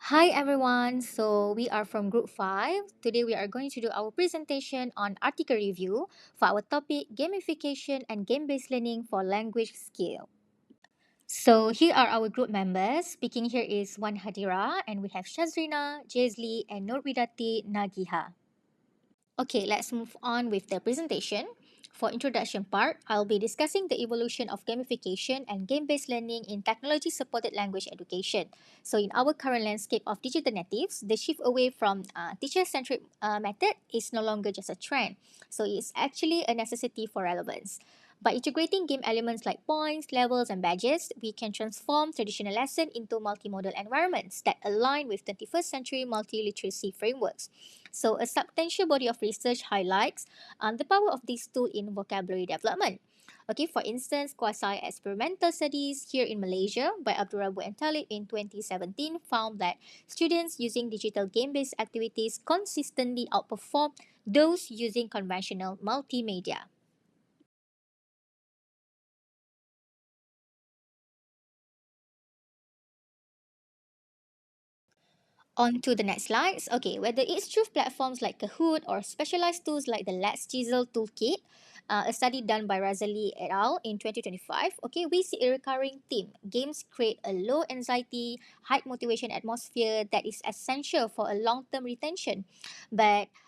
Hi everyone, so we are from Group 5. Today we are going to do our presentation on article review for our topic Gamification and Game-Based Learning for Language Skill. So here are our group members. Speaking here is one Hadirah, and we have Shazrina, Jazlie and Nurwirdathinagiha. Okay, let's move on with the presentation. For introduction part, I'll be discussing the evolution of gamification and game-based learning in technology-supported language education. So in our current landscape of digital natives, the shift away from teacher-centric method is no longer just a trend. So it's actually a necessity for relevance. By integrating game elements like points, levels, and badges, we can transform traditional lesson into multimodal environments that align with 21st century multiliteracy frameworks. So, a substantial body of research highlights the power of this tool in vocabulary development. Okay, for instance, quasi-experimental studies here in Malaysia by Abdul Rabu and Talib in 2017 found that students using digital game-based activities consistently outperform those using conventional multimedia. On to the next slides. Okay, whether it's through platforms like Kahoot or specialized tools like the Let's Chisel Toolkit, a study done by Razali et al. In 2025, okay, we see a recurring theme. Games create a low anxiety, high motivation atmosphere that is essential for a long-term retention.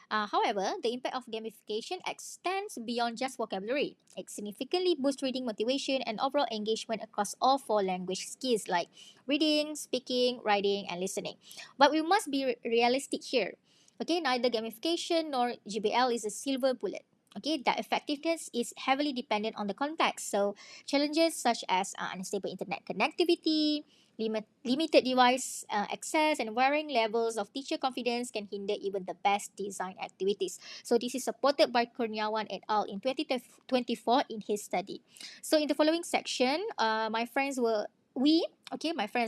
However, the impact of gamification extends beyond just vocabulary. It significantly boosts reading motivation and overall engagement across all four language skills like reading, speaking, writing, and listening. But we must be realistic here. Okay, neither gamification nor GBL is a silver bullet. Okay, that effectiveness is heavily dependent on the context. So, challenges such as unstable internet connectivity, limited device access, and varying levels of teacher confidence can hinder even the best design activities. So, this is supported by Kurniawan et al. In 2024 in his study. So, in the following section, my friends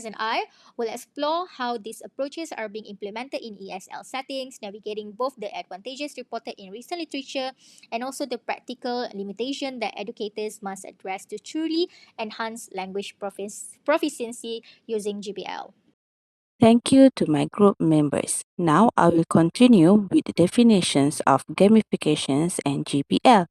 and I, will explore how these approaches are being implemented in ESL settings, navigating both the advantages reported in recent literature and also the practical limitation that educators must address to truly enhance language proficiency using GBL. Thank you to my group members. Now I will continue with the definitions of gamifications and GBL.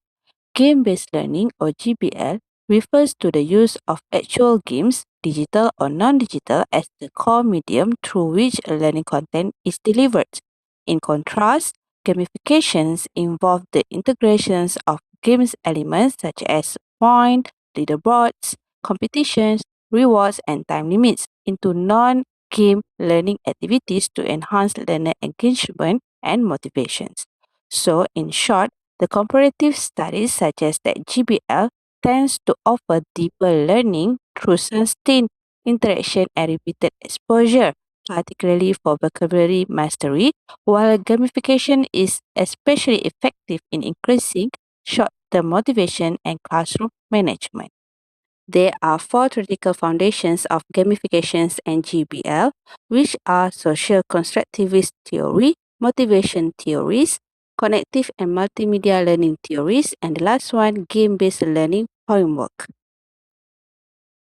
Game-based learning or GBL refers to the use of actual games, digital or non-digital, as the core medium through which a learning content is delivered. In contrast, gamifications involve the integrations of games elements such as point, leaderboards, competitions, rewards, and time limits into non-game learning activities to enhance learner engagement and motivations. So, in short, the comparative studies suggest that GBL tends to offer deeper learning through sustained interaction and repeated exposure, particularly for vocabulary mastery, while gamification is especially effective in increasing short-term motivation and classroom management. There are four theoretical foundations of gamifications and GBL, which are social constructivist theory, motivation theories, connective and multimedia learning theories, and the last one, game-based learning framework.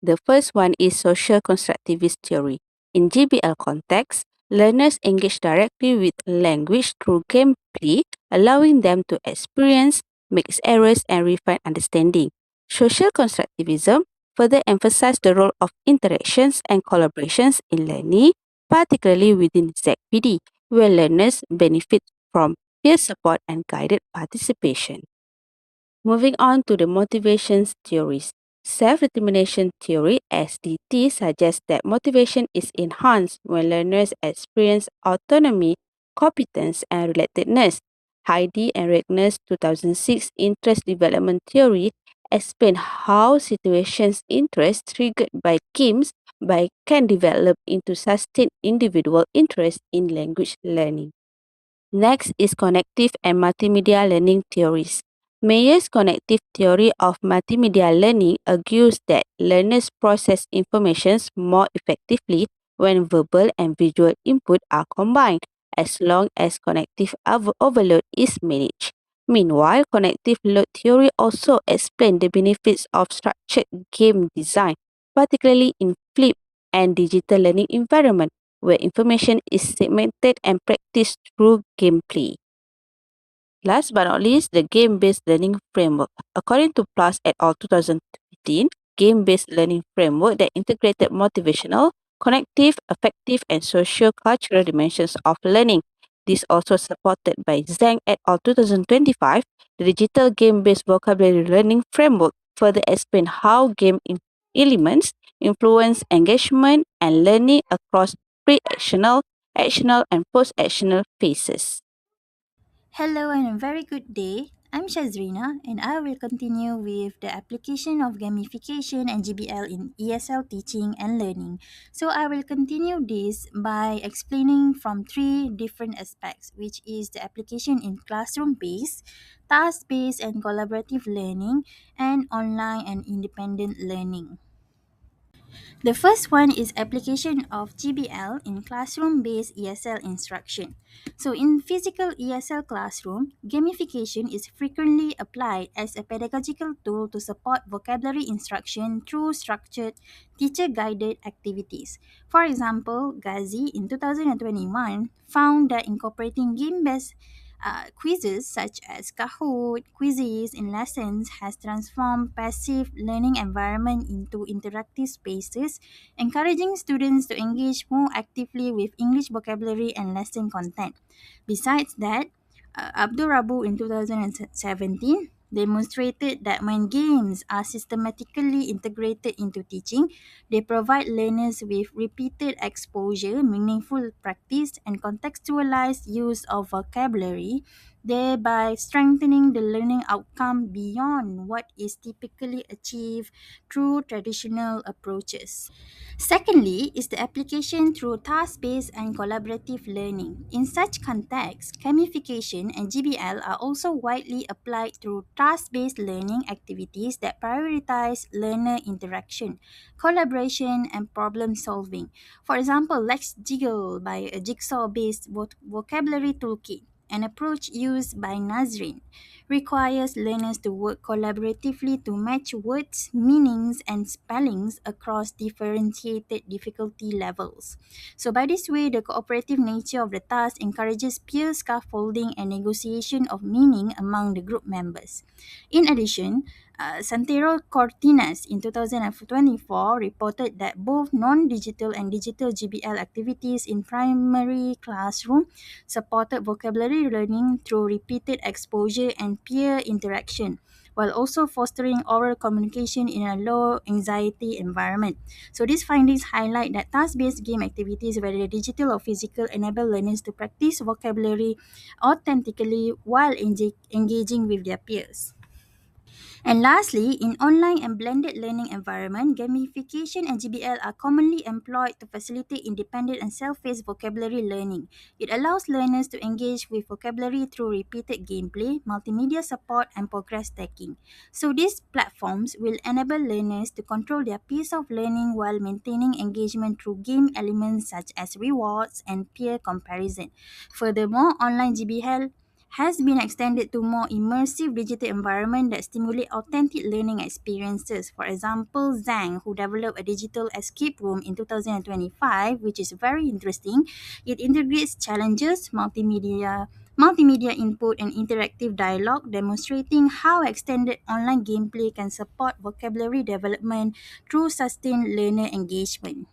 The first one is social constructivist theory. In GBL context, learners engage directly with language through gameplay, allowing them to experience, make errors, and refine understanding. Social constructivism further emphasizes the role of interactions and collaborations in learning, particularly within ZPD, where learners benefit from peer support and guided participation. Moving on to the motivations theories. Self-determination theory (SDT) suggests that motivation is enhanced when learners experience autonomy, competence, and relatedness. Heidi and Regner's 2006 interest development theory explain how situations interest triggered by games can develop into sustained individual interest in language learning. Next is connective and multimedia learning theories. Mayer's connective theory of multimedia learning argues that learners process information more effectively when verbal and visual input are combined, as long as connective overload is managed. Meanwhile, connective load theory also explains the benefits of structured game design, particularly in flipped and digital learning environment, where information is segmented and practiced through gameplay. Last but not least, the game-based learning framework. According to Plus et al. 2015, game-based learning framework that integrated motivational, cognitive, affective, and socio-cultural dimensions of learning. This also supported by Zhang et al. 2025, the digital game-based vocabulary learning framework further explain how elements influence engagement and learning across pre-actional, actional, and post-actional phases. Hello and a very good day. I'm Shazrina and I will continue with the application of gamification and GBL in ESL teaching and learning. So I will continue this by explaining from three different aspects, which is the application in classroom-based, task-based and collaborative learning, and online and independent learning. The first one is application of GBL in classroom-based ESL instruction. So in physical ESL classroom, gamification is frequently applied as a pedagogical tool to support vocabulary instruction through structured teacher-guided activities. For example, Ghazi in 2021 found that incorporating game-based quizzes such as Kahoot quizzes in lessons has transformed passive learning environment into interactive spaces, encouraging students to engage more actively with English vocabulary and lesson content. Besides that, Abdul Rabu in 2017 demonstrated that when games are systematically integrated into teaching, they provide learners with repeated exposure, meaningful practice, and contextualized use of vocabulary, thereby strengthening the learning outcome beyond what is typically achieved through traditional approaches. Secondly, is the application through task-based and collaborative learning. In such contexts, gamification and GBL are also widely applied through task-based learning activities that prioritize learner interaction, collaboration, and problem solving. For example, Let's Jiggle by a jigsaw-based vocabulary toolkit, an approach used by Nazrin, requires learners to work collaboratively to match words, meanings, and spellings across differentiated difficulty levels. So, by this way, the cooperative nature of the task encourages peer scaffolding and negotiation of meaning among the group members. In addition, Santero Cortinas in 2024 reported that both non-digital and digital GBL activities in primary classroom supported vocabulary learning through repeated exposure and peer interaction, while also fostering oral communication in a low anxiety environment. So these findings highlight that task-based game activities, whether digital or physical, enable learners to practice vocabulary authentically while engaging with their peers. And lastly, in online and blended learning environment, gamification and GBL are commonly employed to facilitate independent and self-paced vocabulary learning. It allows learners to engage with vocabulary through repeated gameplay, multimedia support, and progress tagging. So these platforms will enable learners to control their pace of learning while maintaining engagement through game elements such as rewards and peer comparison. Furthermore, online GBL has been extended to more immersive digital environment that stimulate authentic learning experiences. For example, Zhang, who developed a digital escape room in 2025, which is very interesting. It integrates challenges, multimedia input and interactive dialogue, demonstrating how extended online gameplay can support vocabulary development through sustained learner engagement.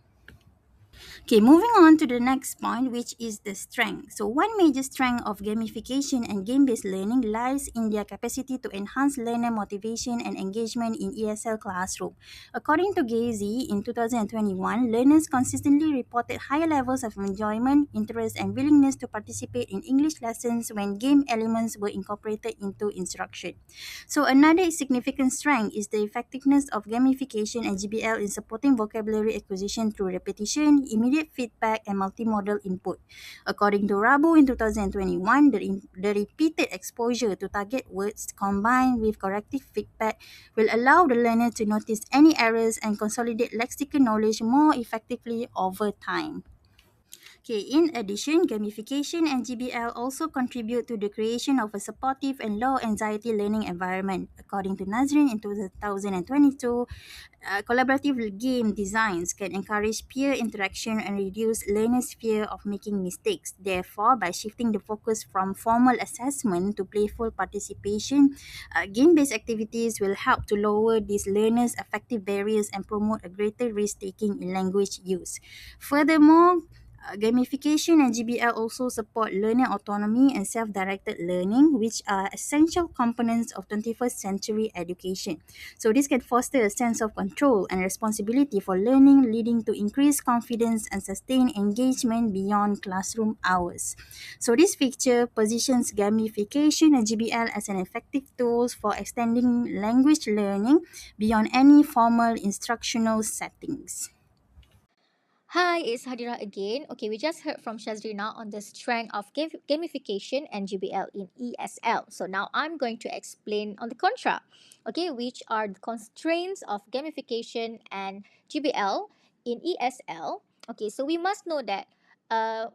Okay, moving on to the next point, which is the strength. So, one major strength of gamification and game based learning lies in their capacity to enhance learner motivation and engagement in ESL classroom. According to Ghazi, in 2021, learners consistently reported higher levels of enjoyment, interest, and willingness to participate in English lessons when game elements were incorporated into instruction. So, another significant strength is the effectiveness of gamification and GBL in supporting vocabulary acquisition through repetition, immediate feedback, and multimodal input. According to Rabu in 2021, the repeated exposure to target words combined with corrective feedback will allow the learner to notice any errors and consolidate lexical knowledge more effectively over time. Okay, in addition, gamification and GBL also contribute to the creation of a supportive and low anxiety learning environment. According to Nazrin in 2022, collaborative game designs can encourage peer interaction and reduce learners' fear of making mistakes. Therefore, by shifting the focus from formal assessment to playful participation, game-based activities will help to lower these learners' affective barriers and promote a greater risk-taking in language use. Furthermore, gamification and GBL also support learner autonomy and self-directed learning, which are essential components of 21st century education. So this can foster a sense of control and responsibility for learning, leading to increased confidence and sustained engagement beyond classroom hours. So this feature positions gamification and GBL as an effective tools for extending language learning beyond any formal instructional settings. Hi, it's Hadirah again. Okay, we just heard from Shazrina on the strength of gamification and GBL in ESL. So now I'm going to explain on the contra, okay, which are the constraints of gamification and GBL in ESL. Okay, so we must know that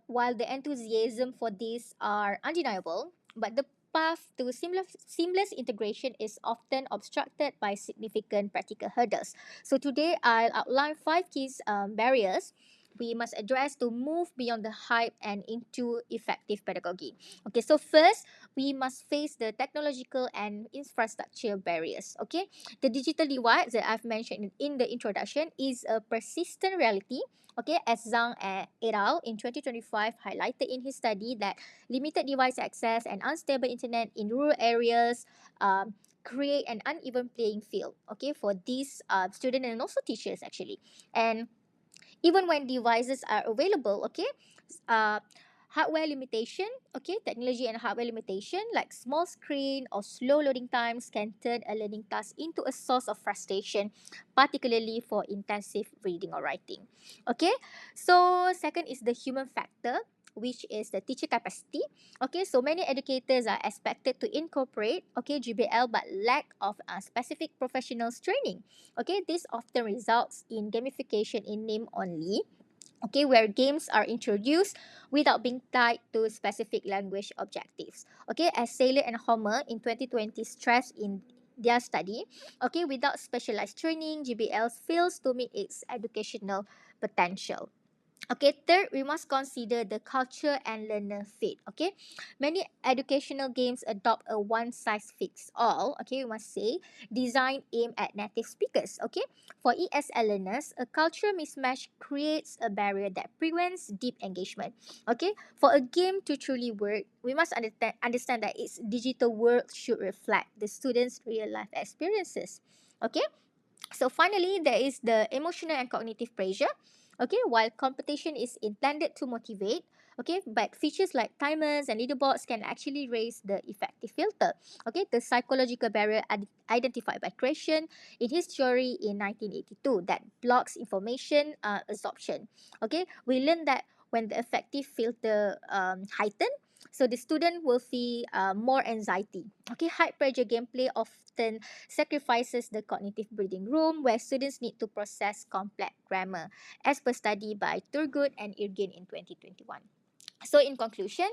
while the enthusiasm for these are undeniable, but the path to seamless integration is often obstructed by significant practical hurdles. So today I'll outline five key barriers we must address to move beyond the hype and into effective pedagogy. Okay, so first, we must face the technological and infrastructure barriers. Okay, the digital divide that I've mentioned in the introduction is a persistent reality. Okay, as Zhang et al. In 2025 highlighted in his study that limited device access and unstable internet in rural areas create an uneven playing field. Okay, for these students and also teachers actually, and even when devices are available, okay, uh, hardware limitation, okay, technology and hardware limitation like small screen or slow loading times can turn a learning task into a source of frustration, particularly for intensive reading or writing. Okay, so second is the human factor, which is the teacher capacity. Okay, so many educators are expected to incorporate, okay, GBL but lack of specific professionals training. Okay, this often results in gamification in name only, okay, where games are introduced without being tied to specific language objectives. Okay, as Saylor and Homer in 2020 stressed in their study, okay, without specialized training, GBL fails to meet its educational potential. Okay, third, we must consider the culture and learner fit. Okay, many educational games adopt a one size fits all. Okay, we must say design aimed at native speakers. Okay, for ESL learners, a cultural mismatch creates a barrier that prevents deep engagement. Okay, for a game to truly work, we must understand that its digital world should reflect the students' real life experiences. Okay, so finally, there is the emotional and cognitive pressure. Okay, while competition is intended to motivate, okay, but features like timers and leaderboards can actually raise the effective filter. Okay, the psychological barrier identified by Creation in his theory in 1982 that blocks information absorption. Okay, we learned that when the effective filter heightened, so the student will feel more anxiety. Okay, high pressure gameplay often sacrifices the cognitive breathing room where students need to process complex grammar, as per study by Turgut and Irgin in 2021. So in conclusion,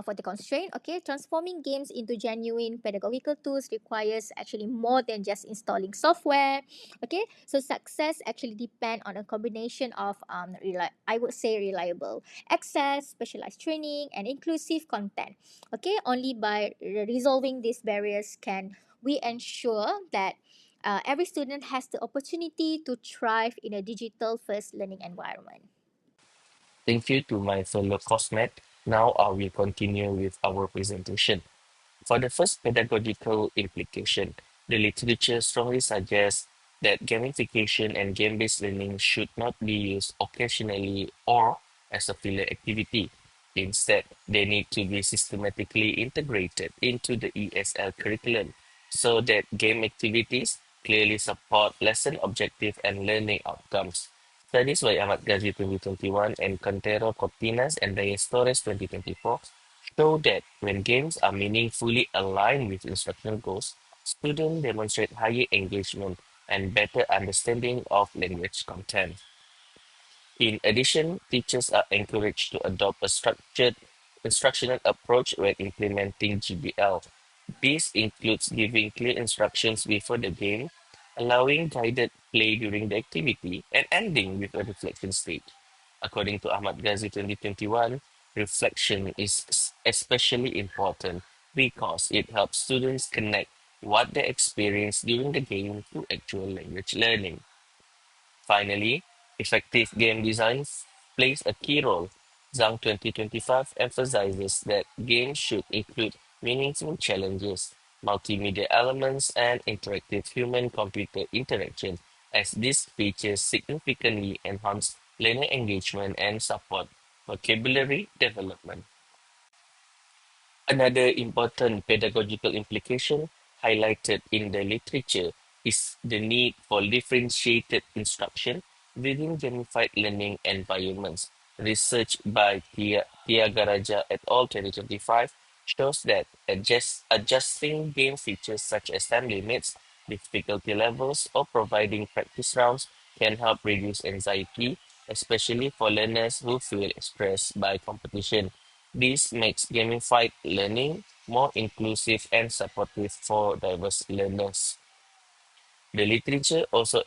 for the constraint, okay, transforming games into genuine pedagogical tools requires actually more than just installing software. Okay, so success actually depend on a combination of I would say reliable access, specialized training, and inclusive content. Okay, only by resolving these barriers can we ensure that every student has the opportunity to thrive in a digital first learning environment. Thank you to my fellow cosmet. Now I will continue with our presentation. For the first pedagogical implication, the literature strongly suggests that gamification and game-based learning should not be used occasionally or as a filler activity. Instead, they need to be systematically integrated into the ESL curriculum so that game activities clearly support lesson objective and learning outcomes. Studies by Mat Radzi 2021 and Cantero Cortinas and Reyes Torres 2024 show that when games are meaningfully aligned with instructional goals, students demonstrate higher engagement and better understanding of language content. In addition, teachers are encouraged to adopt a structured instructional approach when implementing GBL. This includes giving clear instructions before the game, allowing guided play during the activity, and ending with a reflection stage. According to Ahmad Ghazi 2021, reflection is especially important because it helps students connect what they experience during the game to actual language learning. Finally, effective game design plays a key role. Zhang 2025 emphasizes that games should include meaningful challenges, multimedia elements, and interactive human computer interaction, as these features significantly enhance learner engagement and support vocabulary development. Another important pedagogical implication highlighted in the literature is the need for differentiated instruction within gamified learning environments. Research by Tiagaraja et al. 2025 shows that adjusting game features such as time limits, difficulty levels, or providing practice rounds can help reduce anxiety, especially for learners who feel stressed by competition. This makes gamified learning more inclusive and supportive for diverse learners. The literature also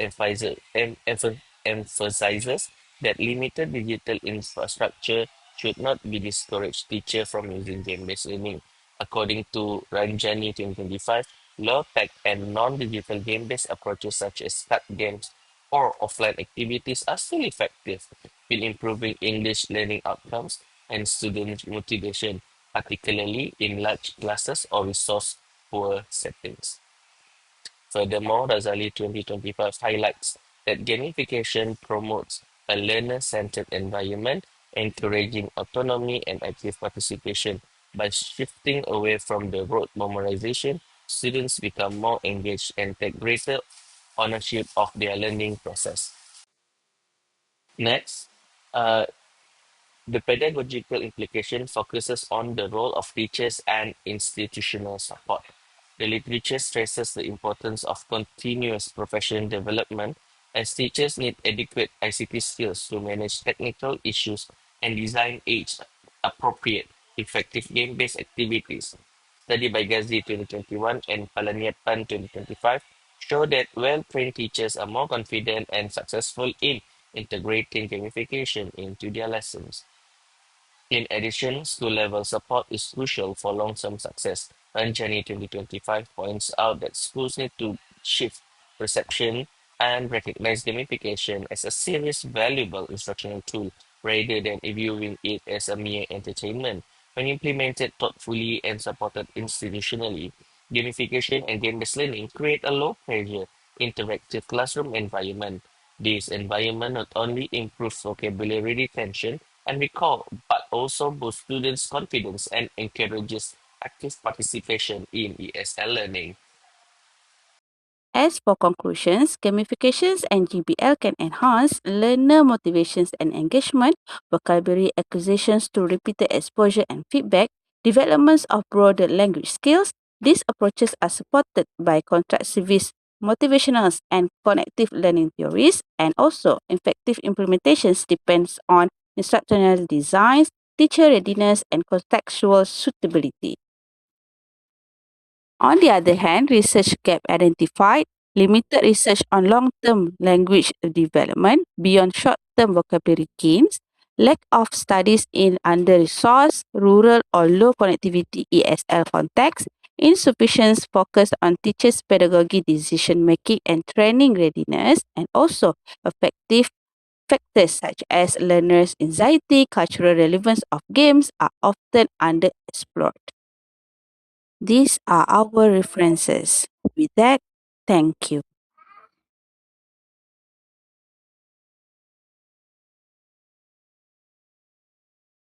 emphasizes that limited digital infrastructure should not be discouraged teachers from using game-based learning. According to Ranjani 2025, low-tech and non-digital game-based approaches such as card games or offline activities are still effective in improving English learning outcomes and student motivation, particularly in large classes or resource-poor settings. Furthermore, Razali 2025 highlights that gamification promotes a learner-centered environment, encouraging autonomy and active participation. By shifting away from the rote memorization, students become more engaged and take greater ownership of their learning process. Next, uh, the pedagogical implication focuses on the role of teachers and institutional support. The literature stresses the importance of continuous professional development as teachers need adequate ICT skills to manage technical issues and design age-appropriate, effective game-based activities. Study by Ghazi 2021 and Palaniappan 2025 show that well-trained teachers are more confident and successful in integrating gamification into their lessons. In addition, school-level support is crucial for long-term success. Ranjani 2025 points out that schools need to shift perception and recognize gamification as a serious, valuable instructional tool rather than viewing it as a mere entertainment. When implemented thoughtfully and supported institutionally, gamification and game-based learning create a low-pressure, interactive classroom environment. This environment not only improves vocabulary retention and recall, but also boosts students' confidence and encourages active participation in ESL learning. As for conclusions, gamifications and GBL can enhance learner motivations and engagement, vocabulary acquisitions through repeated exposure and feedback, developments of broader language skills. These approaches are supported by constructivist motivational and connective learning theories, and also effective implementations depends on instructional designs, teacher readiness, and contextual suitability. On the other hand, research gap identified limited research on long-term language development beyond short-term vocabulary games, lack of studies in under-resourced, rural or low connectivity ESL contexts, insufficient focus on teachers' pedagogy decision-making and training readiness, and also effective factors such as learners' anxiety, cultural relevance of games are often underexplored. These are our references. With that, thank you.